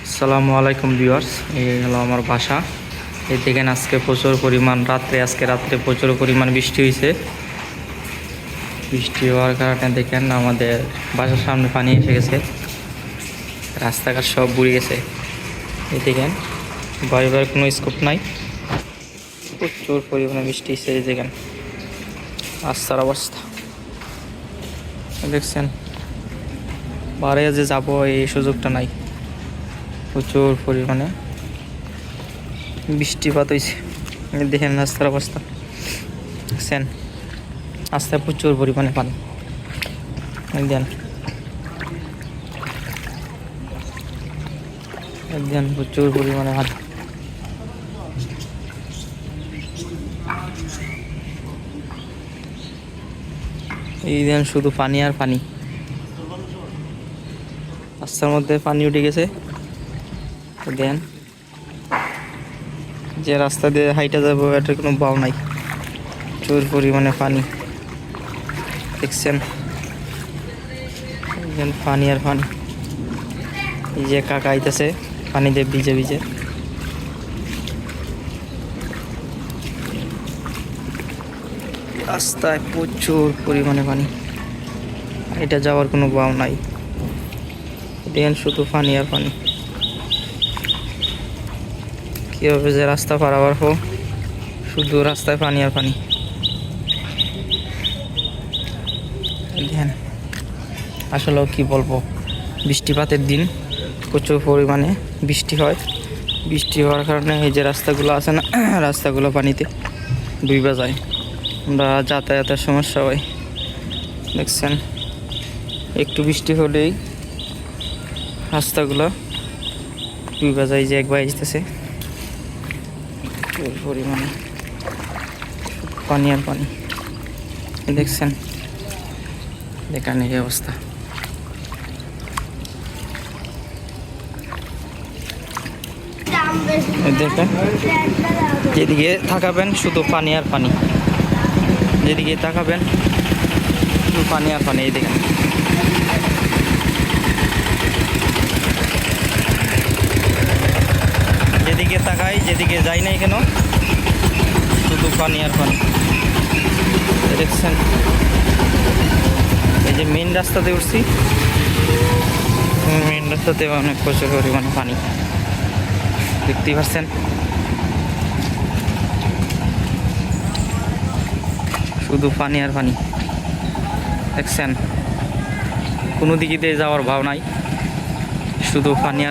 আসসালামু আলাইকুম ভিউয়ার্স, এই হলো আমার বাসা। এই দেখেন আজকে প্রচুর পরিমাণ আজকে রাত্রে প্রচুর পরিমাণ বৃষ্টি হয়েছে। বৃষ্টি হওয়ার কারণে দেখেন আমাদের বাসার সামনে পানি এসে গেছে, রাস্তাঘাট সব বুড়ে গেছে। এই দেখেন বাইরের কোনো স্কোপ নাই, প্রচুর পরিমাণে বৃষ্টি হয়েছে। এই দেখেন রাস্তার অবস্থা দেখছেন, বারে যে যাবো এই সুযোগটা নাই, প্রচুর পরিমাণে বৃষ্টিপাত হয়েছে। দেখেন রাস্তার অবস্থা দেখছেন, রাস্তায় প্রচুর পরিমাণে পানি। দেখেন দেখেন প্রচুর পরিমাণে পানি। এই দেন শুধু পানি আর পানি, রাস্তার মধ্যে পানি উঠে গেছে। দেন যে রাস্তা দিয়ে হাইটা যাবো এটার কোনো বাও নাই, প্রচুর পরিমাণে পানি দেখছেন। পানি আর পানি, এই যে কাকা আইতেছে পানি দিয়ে ভিজে ভিজে। রাস্তায় প্রচুর পরিমাণে পানি, এটা যাওয়ার কোনো বাও নাই। দেখেন শুধু পানি আর পানি, কীভাবে যে রাস্তা পারাবার হোক, শুধু রাস্তায় পানি আর পানি। দেখেন আসলেও কি বলবো, বৃষ্টিপাতের দিন প্রচুর পরিমাণে বৃষ্টি হয়। বৃষ্টি হওয়ার কারণে এই যে রাস্তাগুলো আছে না, রাস্তাগুলো পানিতে ডুবে যায় বা যাতায়াতের সমস্যা হয়। দেখছেন একটু বৃষ্টি হলেই রাস্তাগুলো ডুবে যায়। যে একবার আসতেছে পরিমাণে পানি আর পানি দেখছেন, এখানে এই অবস্থা। দেখেন যেদিকে তাকাবেন শুধু পানি আর পানি, যেদিকে তাকাবেন শুধু পানি আর পানি। এই দেখেন যেদিকে তাকাই, যেদিকে যাই নাই কেন শুধু পানি আর পানি দেখছেন। এই যে মেন রাস্তাতে উঠছি, মেন রাস্তাতে অনেক প্রচুর পরিমাণে পানি দেখতেই পাচ্ছেন। শুধু পানি আর পানি দেখছেন, কোনো দিকে দিয়ে যাওয়ার ভাব নাই, শুধু পানি।